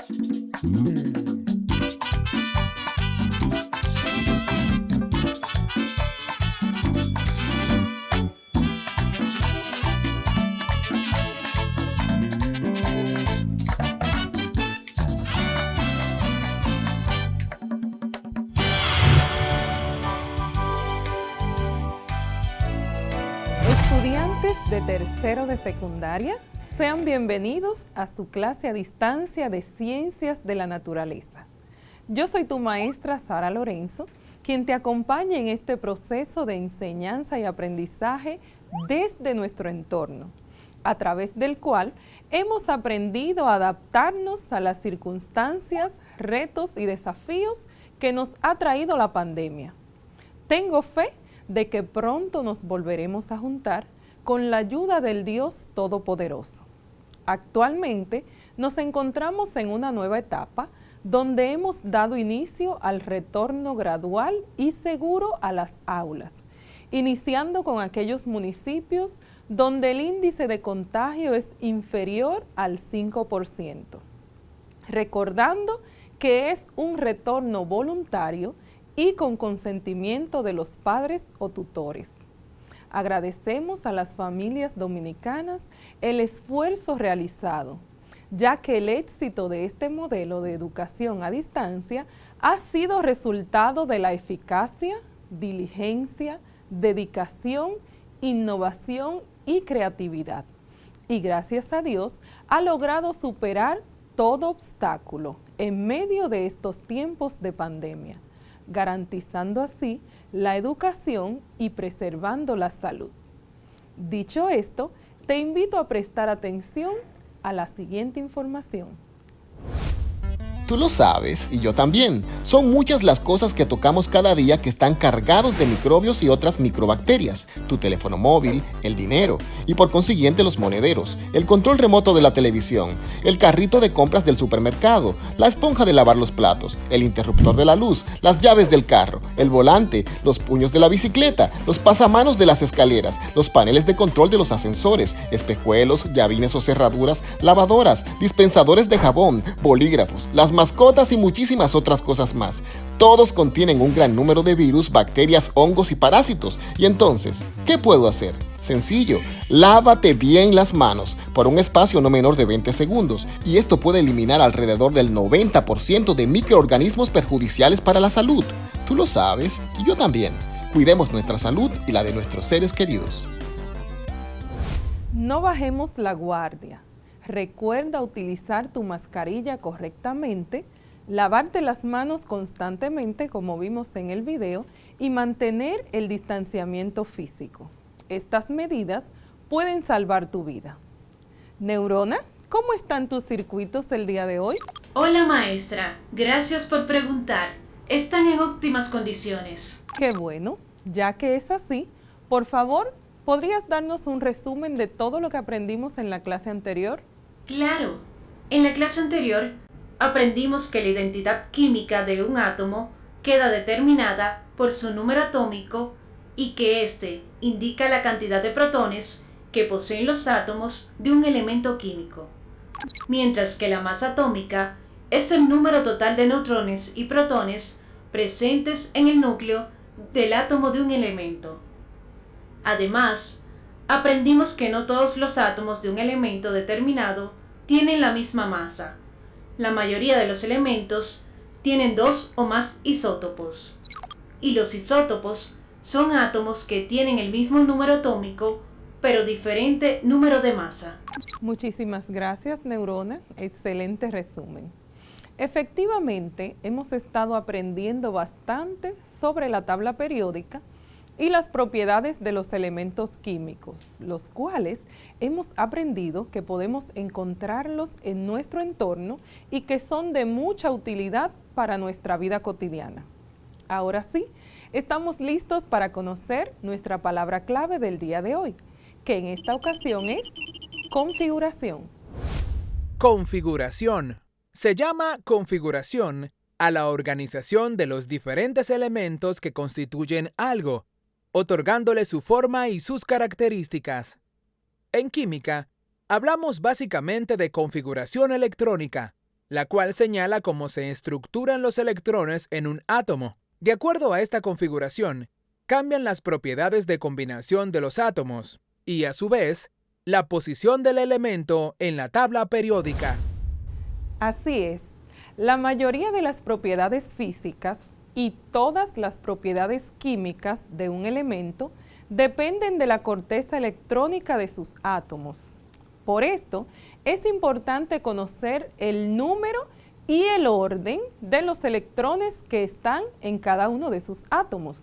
Estudiantes de tercero de secundaria, sean bienvenidos a su clase a distancia de Ciencias de la Naturaleza. Yo soy tu maestra Sara Lorenzo, quien te acompaña en este proceso de enseñanza y aprendizaje desde nuestro entorno, a través del cual hemos aprendido a adaptarnos a las circunstancias, retos y desafíos que nos ha traído la pandemia. Tengo fe de que pronto nos volveremos a juntar con la ayuda del Dios Todopoderoso. Actualmente nos encontramos en una nueva etapa donde hemos dado inicio al retorno gradual y seguro a las aulas, iniciando con aquellos municipios donde el índice de contagio es inferior al 5%, recordando que es un retorno voluntario y con consentimiento de los padres o tutores. Agradecemos a las familias dominicanas el esfuerzo realizado, ya que el éxito de este modelo de educación a distancia ha sido resultado de la eficacia, diligencia, dedicación, innovación y creatividad. Y gracias a Dios ha logrado superar todo obstáculo en medio de estos tiempos de pandemia, garantizando así la educación y preservando la salud. Dicho esto, te invito a prestar atención a la siguiente información. Tú lo sabes, y yo también. Son muchas las cosas que tocamos cada día que están cargados de microbios y otras microbacterias. Tu teléfono móvil, el dinero, y por consiguiente los monederos, el control remoto de la televisión, el carrito de compras del supermercado, la esponja de lavar los platos, el interruptor de la luz, las llaves del carro, el volante, los puños de la bicicleta, los pasamanos de las escaleras, los paneles de control de los ascensores, espejuelos, llavines o cerraduras, lavadoras, dispensadores de jabón, bolígrafos, las mascotas y muchísimas otras cosas más. Todos contienen un gran número de virus, bacterias, hongos y parásitos. Y entonces, ¿qué puedo hacer? Sencillo, lávate bien las manos por un espacio no menor de 20 segundos y esto puede eliminar alrededor del 90% de microorganismos perjudiciales para la salud. Tú lo sabes y yo también. Cuidemos nuestra salud y la de nuestros seres queridos. No bajemos la guardia. Recuerda utilizar tu mascarilla correctamente, lavarte las manos constantemente como vimos en el video y mantener el distanciamiento físico. Estas medidas pueden salvar tu vida. Neurona, ¿cómo están tus circuitos el día de hoy? Hola maestra, gracias por preguntar. Están en óptimas condiciones. Qué bueno, ya que es así, por favor, ¿podrías darnos un resumen de todo lo que aprendimos en la clase anterior? Claro, en la clase anterior aprendimos que la identidad química de un átomo queda determinada por su número atómico y que éste indica la cantidad de protones que poseen los átomos de un elemento químico, mientras que la masa atómica es el número total de neutrones y protones presentes en el núcleo del átomo de un elemento. Además, aprendimos que no todos los átomos de un elemento determinado tienen la misma masa. La mayoría de los elementos tienen 2 o más isótopos. Y los isótopos son átomos que tienen el mismo número atómico, pero diferente número de masa. Muchísimas gracias, Neurona. Excelente resumen. Efectivamente, hemos estado aprendiendo bastante sobre la tabla periódica y las propiedades de los elementos químicos, los cuales hemos aprendido que podemos encontrarlos en nuestro entorno y que son de mucha utilidad para nuestra vida cotidiana. Ahora sí, estamos listos para conocer nuestra palabra clave del día de hoy, que en esta ocasión es configuración. Configuración. Se llama configuración a la organización de los diferentes elementos que constituyen algo, otorgándole su forma y sus características. En química, hablamos básicamente de configuración electrónica, la cual señala cómo se estructuran los electrones en un átomo. De acuerdo a esta configuración, cambian las propiedades de combinación de los átomos y, a su vez, la posición del elemento en la tabla periódica. Así es, la mayoría de las propiedades físicas y todas las propiedades químicas de un elemento dependen de la corteza electrónica de sus átomos. Por esto, es importante conocer el número y el orden de los electrones que están en cada uno de sus átomos.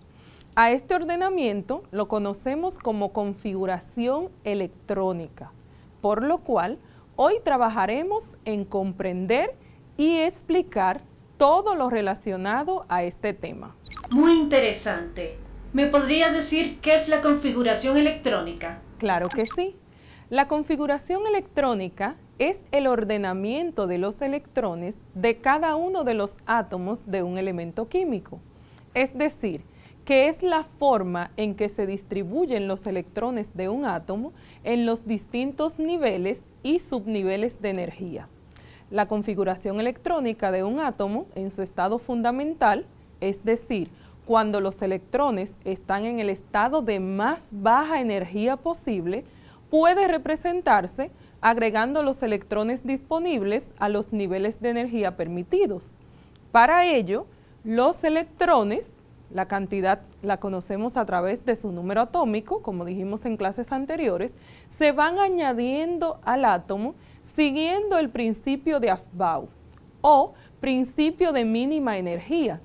A este ordenamiento lo conocemos como configuración electrónica, por lo cual hoy trabajaremos en comprender y explicar todo lo relacionado a este tema. Muy interesante. ¿Me podría decir qué es la configuración electrónica? Claro que sí. La configuración electrónica es el ordenamiento de los electrones de cada uno de los átomos de un elemento químico. Es decir, que es la forma en que se distribuyen los electrones de un átomo en los distintos niveles y subniveles de energía. La configuración electrónica de un átomo en su estado fundamental, es decir, cuando los electrones están en el estado de más baja energía posible, puede representarse agregando los electrones disponibles a los niveles de energía permitidos. Para ello, los electrones, la cantidad la conocemos a través de su número atómico, como dijimos en clases anteriores, se van añadiendo al átomo siguiendo el principio de Aufbau o principio de mínima energía.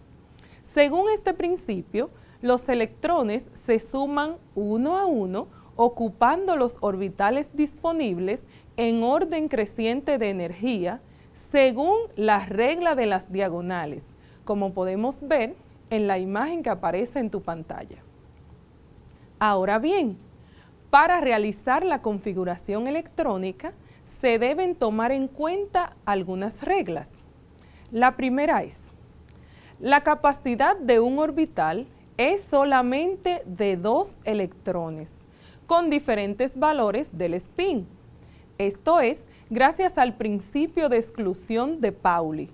Según este principio, los electrones se suman uno a uno, ocupando los orbitales disponibles en orden creciente de energía, según la regla de las diagonales, como podemos ver en la imagen que aparece en tu pantalla. Ahora bien, para realizar la configuración electrónica, se deben tomar en cuenta algunas reglas. La primera es, la capacidad de un orbital es solamente de 2 electrones, con diferentes valores del spin. Esto es gracias al principio de exclusión de Pauli.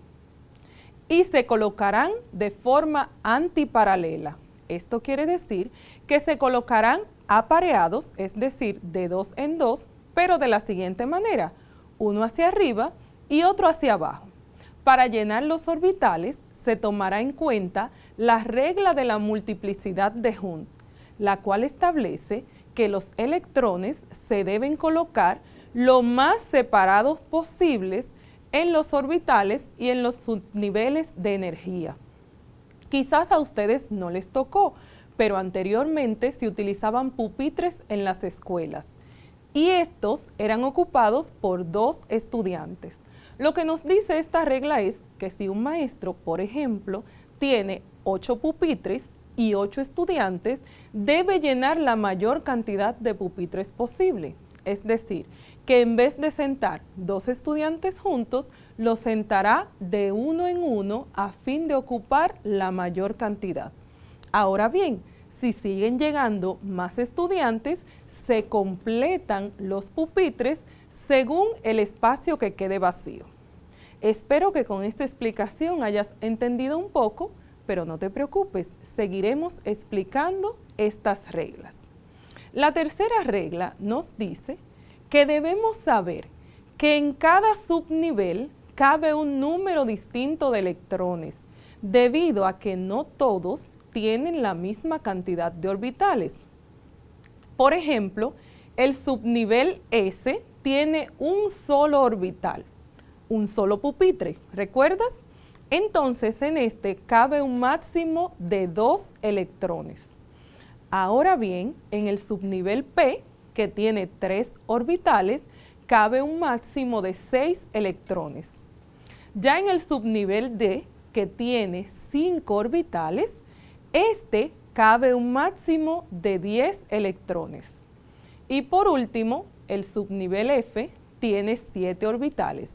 Y se colocarán de forma antiparalela. Esto quiere decir que se colocarán apareados, es decir, de 2 en 2, pero de la siguiente manera, uno hacia arriba y otro hacia abajo. Para llenar los orbitales se tomará en cuenta la regla de la multiplicidad de Hund, la cual establece que los electrones se deben colocar lo más separados posibles en los orbitales y en los subniveles de energía. Quizás a ustedes no les tocó, pero anteriormente se utilizaban pupitres en las escuelas y estos eran ocupados por 2 estudiantes. Lo que nos dice esta regla es que si un maestro, por ejemplo, tiene 8 pupitres y 8 estudiantes, debe llenar la mayor cantidad de pupitres posible. Es decir, que en vez de sentar 2 estudiantes juntos, los sentará de uno en uno a fin de ocupar la mayor cantidad. Ahora bien, si siguen llegando más estudiantes, se completan los pupitres según el espacio que quede vacío. Espero que con esta explicación hayas entendido un poco, pero no te preocupes, seguiremos explicando estas reglas. La tercera regla nos dice que debemos saber que en cada subnivel cabe un número distinto de electrones, debido a que no todos tienen la misma cantidad de orbitales. Por ejemplo, el subnivel S tiene un solo orbital, un solo pupitre, ¿recuerdas? Entonces en este cabe un máximo de 2 electrones. Ahora bien, en el subnivel P, que tiene 3 orbitales, cabe un máximo de 6 electrones. Ya en el subnivel D, que tiene 5 orbitales, este cabe un máximo de 10 electrones. Y por último, el subnivel F tiene 7 orbitales,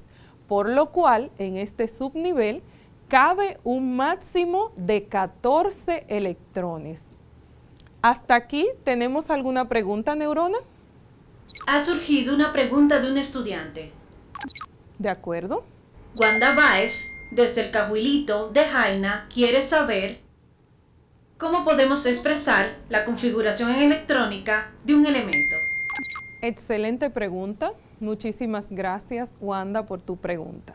por lo cual en este subnivel cabe un máximo de 14 electrones. ¿Hasta aquí tenemos alguna pregunta, Neurona? Ha surgido una pregunta de un estudiante. ¿De acuerdo? Wanda Báez, desde el Cajuilito de Jaina, quiere saber cómo podemos expresar la configuración electrónica de un elemento. Excelente pregunta. Muchísimas gracias, Wanda, por tu pregunta.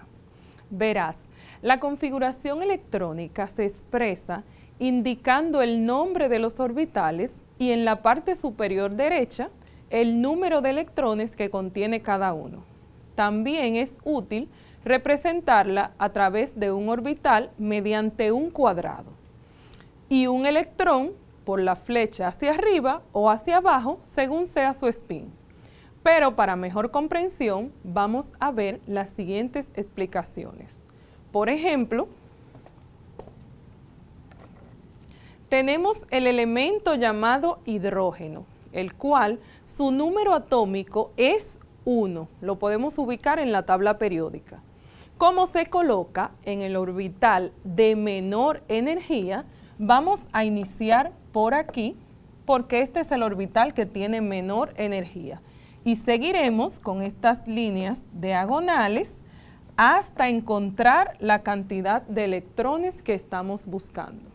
Verás, la configuración electrónica se expresa indicando el nombre de los orbitales y en la parte superior derecha el número de electrones que contiene cada uno. También es útil representarla a través de un orbital mediante un cuadrado y un electrón por la flecha hacia arriba o hacia abajo según sea su spin. Pero para mejor comprensión vamos a ver las siguientes explicaciones. Por ejemplo, tenemos el elemento llamado hidrógeno, el cual su número atómico es 1. Lo podemos ubicar en la tabla periódica. Como se coloca en el orbital de menor energía, vamos a iniciar por aquí, porque este es el orbital que tiene menor energía. Y seguiremos con estas líneas diagonales hasta encontrar la cantidad de electrones que estamos buscando.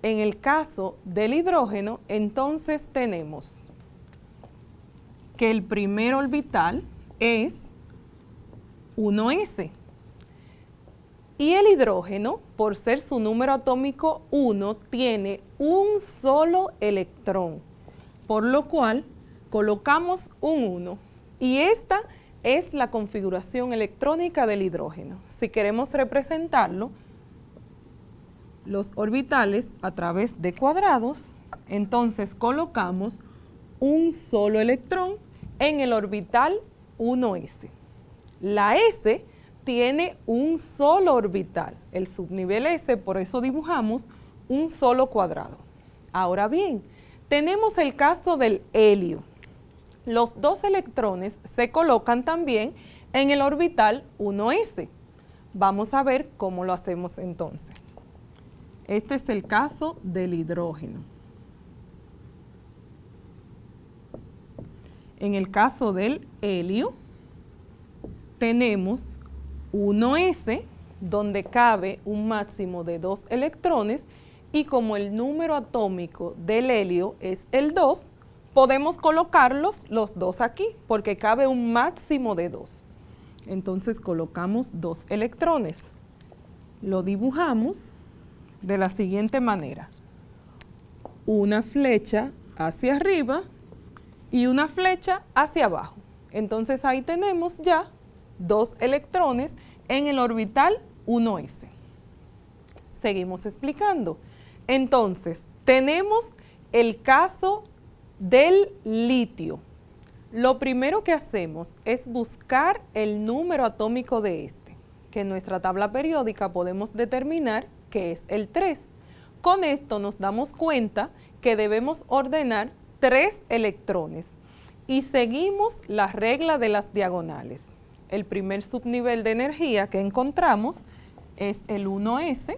En el caso del hidrógeno, entonces tenemos que el primer orbital es 1s. Y el hidrógeno, por ser su número atómico 1, tiene un solo electrón, por lo cual colocamos un 1. Y esta es la configuración electrónica del hidrógeno. Si queremos representarlo, los orbitales a través de cuadrados, entonces colocamos un solo electrón en el orbital 1s. La s tiene un solo orbital, el subnivel s, por eso dibujamos un solo cuadrado. Ahora bien, tenemos el caso del helio. Los dos electrones se colocan también en el orbital 1s. Vamos a ver cómo lo hacemos entonces. Este es el caso del hidrógeno. En el caso del helio, tenemos 1s, donde cabe un máximo de 2 electrones, y como el número atómico del helio es el 2, podemos colocarlos los dos aquí, porque cabe un máximo de 2. Entonces colocamos 2 electrones. Lo dibujamos de la siguiente manera. Una flecha hacia arriba y una flecha hacia abajo. Entonces ahí tenemos ya 2 electrones en el orbital 1s. Seguimos explicando. Entonces, tenemos el caso del litio. Lo primero que hacemos es buscar el número atómico de este, que en nuestra tabla periódica podemos determinar que es el 3. Con esto nos damos cuenta que debemos ordenar 3 electrones y seguimos la regla de las diagonales. El primer subnivel de energía que encontramos es el 1s.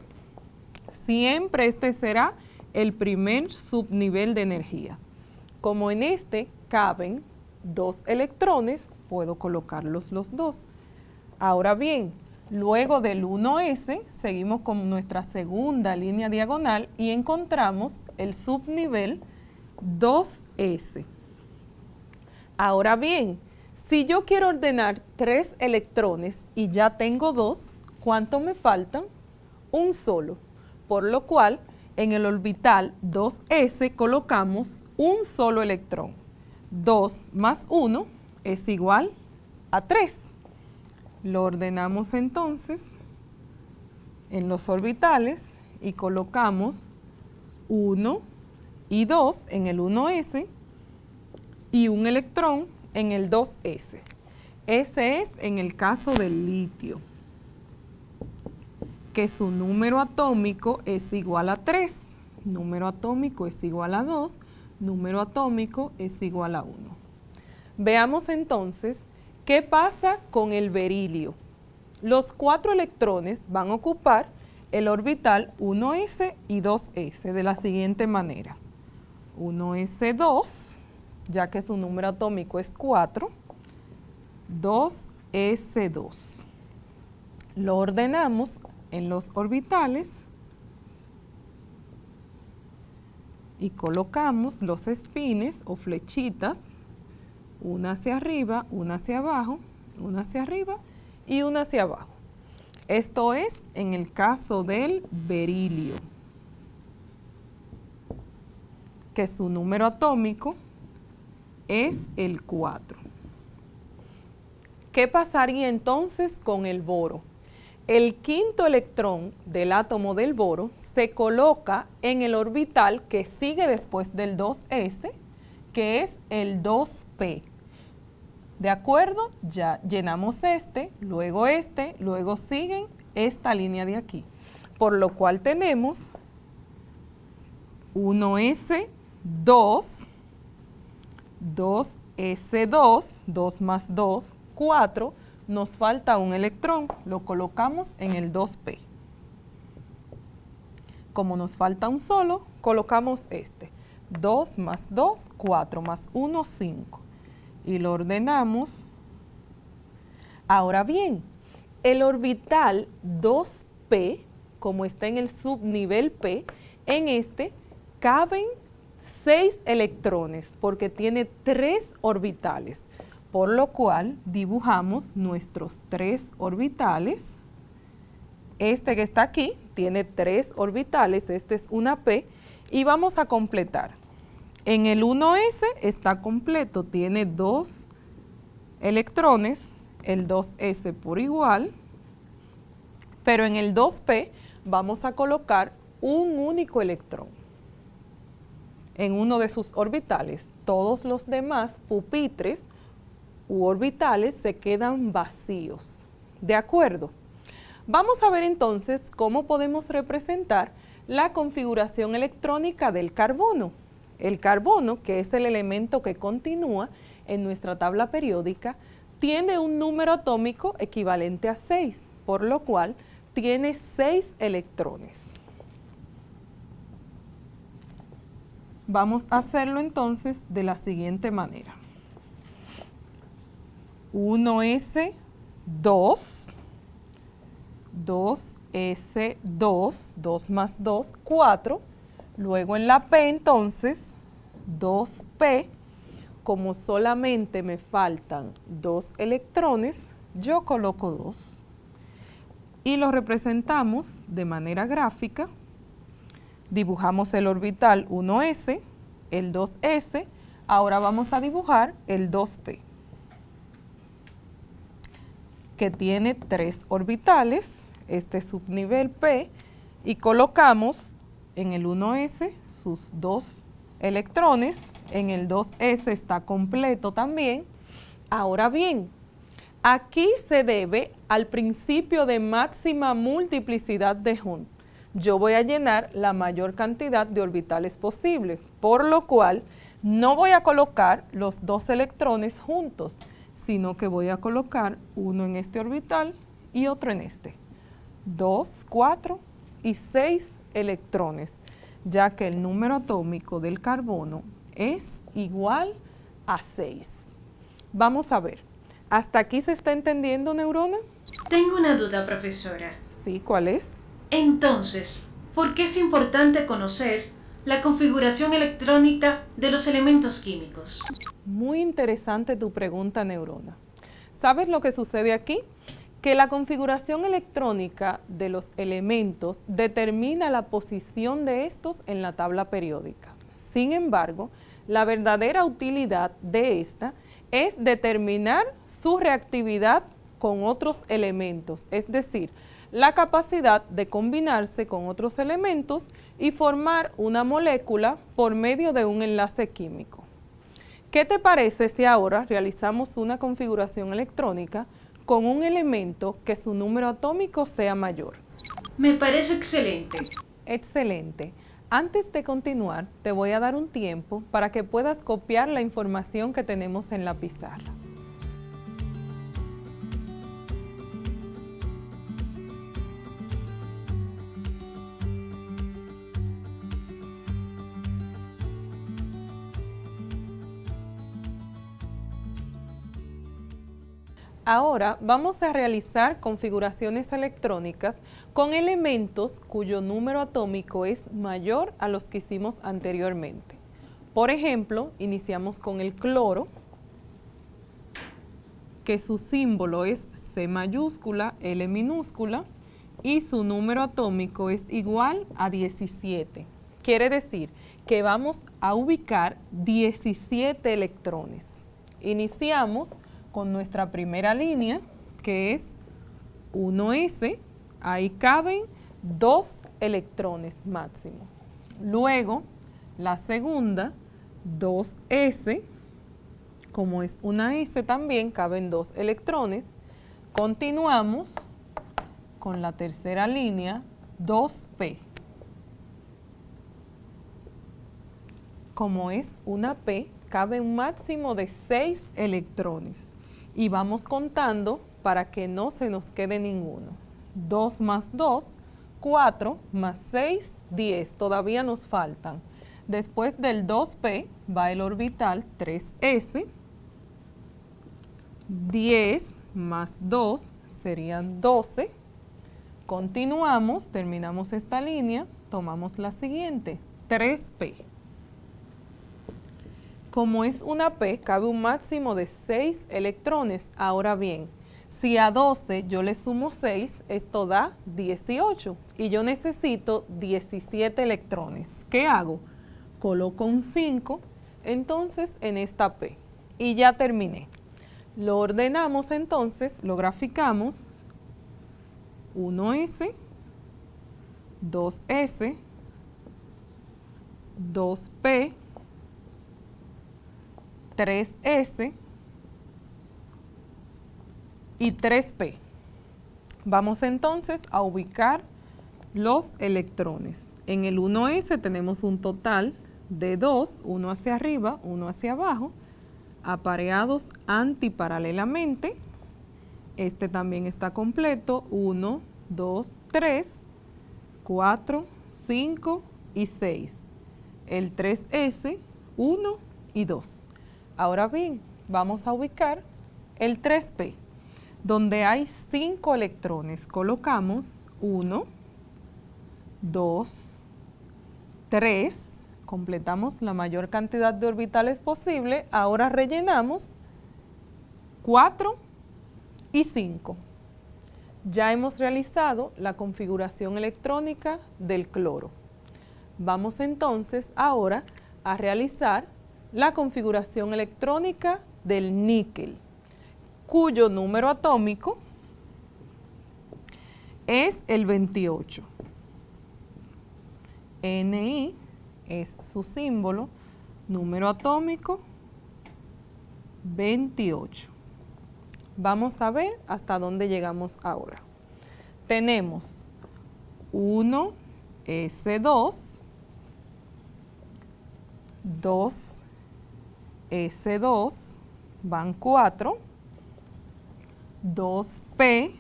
Siempre este será el primer subnivel de energía. Como en este caben 2 electrones, puedo colocarlos los dos. Ahora bien, luego del 1s, seguimos con nuestra segunda línea diagonal y encontramos el subnivel 2s. Ahora bien, si yo quiero ordenar 3 electrones y ya tengo 2, ¿cuánto me faltan? Un solo. Por lo cual, en el orbital 2s colocamos un solo electrón. 2 más 1 es igual a 3. Lo ordenamos entonces en los orbitales y colocamos 1 y 2 en el 1s y un electrón en el 2s. Ese es en el caso del litio, que su número atómico es igual a 3, número atómico es igual a 2, número atómico es igual a 1. Veamos entonces qué pasa con el berilio. Los 4 electrones van a ocupar el orbital 1s y 2s de la siguiente manera. 1s2, ya que su número atómico es 4, 2s2. Lo ordenamos en los orbitales y colocamos los espines o flechitas, una hacia arriba, una hacia abajo, una hacia arriba y una hacia abajo. Esto es en el caso del berilio, que su número atómico es el 4. ¿Qué pasaría entonces con el boro? El quinto electrón del átomo del boro se coloca en el orbital que sigue después del 2s, que es el 2p. ¿De acuerdo? Ya llenamos luego siguen esta línea de aquí. Por lo cual tenemos 1s, 2, 2s2, 2 más 2, 4, nos falta un electrón, lo colocamos en el 2p. Como nos falta un solo, colocamos 2 más 2, 4 más 1, 5. Y lo ordenamos. Ahora bien, el orbital 2p, como está en el subnivel p, en caben 6 electrones, porque tiene 3 orbitales. Por lo cual dibujamos nuestros 3 orbitales. Este que está aquí tiene 3 orbitales, este es una P, y vamos a completar. En el 1s está completo, tiene 2 electrones, el 2s por igual, pero en el 2p vamos a colocar un único electrón en uno de sus orbitales. Todos los demás pupitres u orbitales se quedan vacíos. ¿De acuerdo? Vamos a ver entonces cómo podemos representar la configuración electrónica del carbono. El carbono, que es el elemento que continúa en nuestra tabla periódica, tiene un número atómico equivalente a 6, por lo cual tiene 6 electrones. Vamos a hacerlo entonces de la siguiente manera. 1s2, 2s2, 2 más 2, 4. Luego en la P entonces, 2p, como solamente me faltan 2 electrones, yo coloco 2. Y lo representamos de manera gráfica. Dibujamos el orbital 1s, el 2s, ahora vamos a dibujar el 2p, que tiene 3 orbitales, subnivel P, y colocamos en el 1s sus 2 electrones, en el 2s está completo también. Ahora bien, aquí se debe al principio de máxima multiplicidad de Hund. Yo voy a llenar la mayor cantidad de orbitales posible, por lo cual no voy a colocar los 2 electrones juntos, sino que voy a colocar uno en este orbital y otro en 2, 4 y 6 electrones, ya que el número atómico del carbono es igual a 6. Vamos a ver, ¿hasta aquí se está entendiendo, Neurona? Tengo una duda, profesora. Sí, ¿cuál es? Entonces, ¿por qué es importante conocer la configuración electrónica de los elementos químicos? Muy interesante tu pregunta, Neurona. ¿Sabes lo que sucede aquí? Que la configuración electrónica de los elementos determina la posición de estos en la tabla periódica. Sin embargo, la verdadera utilidad de esta es determinar su reactividad con otros elementos, es decir, la capacidad de combinarse con otros elementos y formar una molécula por medio de un enlace químico. ¿Qué te parece si ahora realizamos una configuración electrónica con un elemento que su número atómico sea mayor? Me parece excelente. Excelente. Antes de continuar, te voy a dar un tiempo para que puedas copiar la información que tenemos en la pizarra. Ahora vamos a realizar configuraciones electrónicas con elementos cuyo número atómico es mayor a los que hicimos anteriormente. Por ejemplo, iniciamos con el cloro, que su símbolo es C mayúscula, L minúscula, y su número atómico es igual a 17. Quiere decir que vamos a ubicar 17 electrones. Iniciamos con nuestra primera línea, que es 1s, ahí caben 2 electrones máximo. Luego, la segunda, 2s, como es una s también, caben 2 electrones. Continuamos con la tercera línea, 2p. Como es una p, cabe un máximo de 6 electrones. Y vamos contando para que no se nos quede ninguno. 2 más 2, 4 más 6, 10. Todavía nos faltan. Después del 2p va el orbital 3s. 10 más 2 serían 12. Continuamos, terminamos esta línea, tomamos la siguiente, 3p. Como es una p, cabe un máximo de 6 electrones. Ahora bien, si a 12 yo le sumo 6, esto da 18 y yo necesito 17 electrones. ¿Qué hago? Coloco un 5 entonces en esta p y ya terminé. Lo ordenamos entonces, lo graficamos, 1s, 2s, 2p, 3s y 3p. Vamos entonces a ubicar los electrones. En el 1s tenemos un total de 2, uno hacia arriba, uno hacia abajo, apareados antiparalelamente. Este también está completo, 1, 2, 3, 4, 5 y 6. El 3s, 1 y 2. Ahora bien, vamos a ubicar el 3p, donde hay 5 electrones. Colocamos 1, 2, 3, completamos la mayor cantidad de orbitales posible. Ahora rellenamos 4 y 5. Ya hemos realizado la configuración electrónica del cloro. Vamos entonces ahora a realizar la configuración electrónica del níquel, cuyo número atómico es el 28. Ni es su símbolo, número atómico 28. Vamos a ver hasta dónde llegamos ahora. Tenemos 1s2, 2s2, van 4, 2p,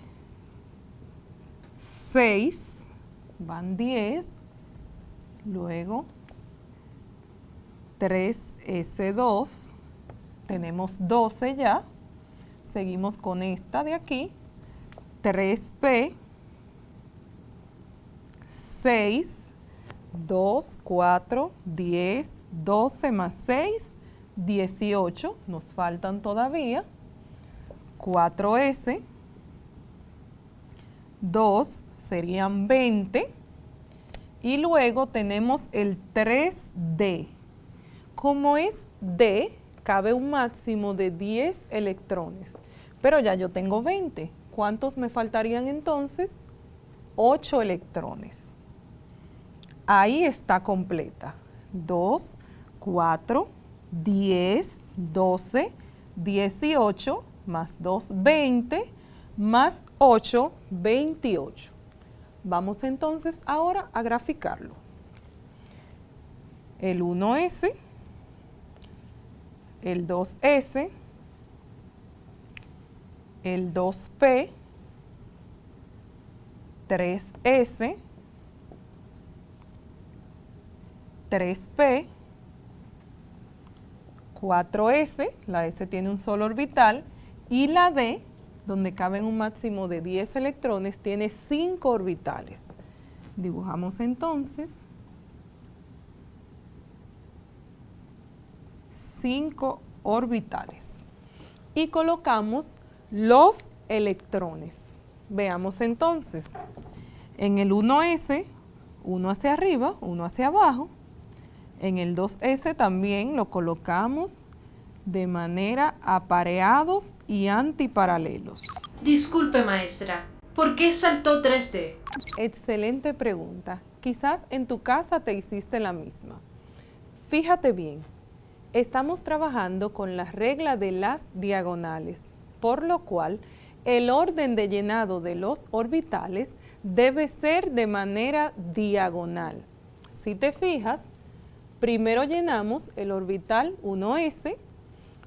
6, van 10, luego 3s2, tenemos 12 ya. Seguimos con esta de aquí, 3p, 6, 2, 4, 10, 12 más 6, 18, nos faltan todavía, 4s, 2 serían 20, y luego tenemos el 3d. Como es d, cabe un máximo de 10 electrones. Pero ya yo tengo 20. ¿Cuántos me faltarían entonces? 8 electrones. Ahí está completa. 2, 4, 10, 12, 18, más 2, 20, más 8, 28. Vamos entonces ahora a graficarlo. El 1s, el 2s, el 2p, 3s, 3p, 4s, la s tiene un solo orbital, y la d donde caben un máximo de 10 electrones, tiene 5 orbitales. Dibujamos entonces 5 orbitales y colocamos los electrones. Veamos entonces, en el 1s, uno hacia arriba, uno hacia abajo. En el 2s también lo colocamos de manera apareados y antiparalelos. Disculpe, maestra, ¿por qué saltó 3D? Excelente pregunta. Quizás en tu casa te hiciste la misma. Fíjate bien, estamos trabajando con la regla de las diagonales, por lo cual el orden de llenado de los orbitales debe ser de manera diagonal. Si te fijas, primero llenamos el orbital 1s,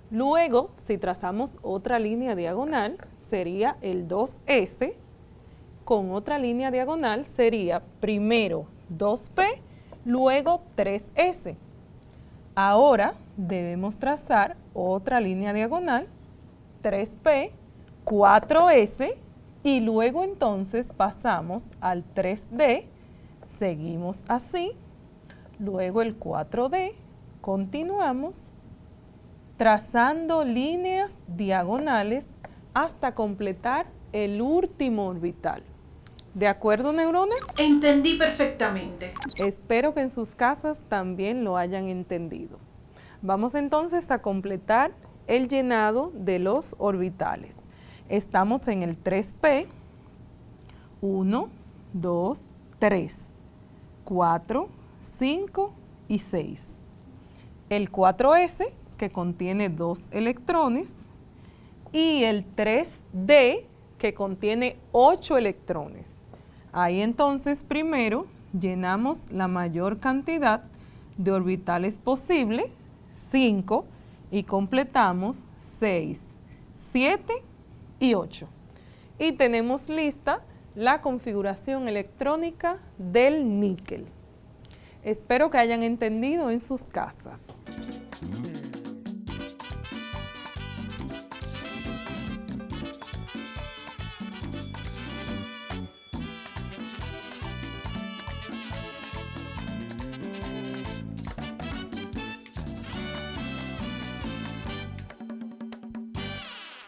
luego si trazamos otra línea diagonal sería el 2s, con otra línea diagonal sería primero 2p, luego 3s. Ahora debemos trazar otra línea diagonal, 3p, 4s, y luego entonces pasamos al 3d, seguimos así, luego el 4d, continuamos trazando líneas diagonales hasta completar el último orbital. ¿De acuerdo, neurona? Entendí perfectamente. Espero que en sus casas también lo hayan entendido. Vamos entonces a completar el llenado de los orbitales. Estamos en el 3p, 1, 2, 3, 4, 5 y 6. El 4s, que contiene 2 electrones, y el 3d, que contiene 8 electrones. Ahí entonces primero llenamos la mayor cantidad de orbitales posible, 5, y completamos 6, 7 y 8. Y tenemos lista la configuración electrónica del níquel. Espero que hayan entendido en sus casas.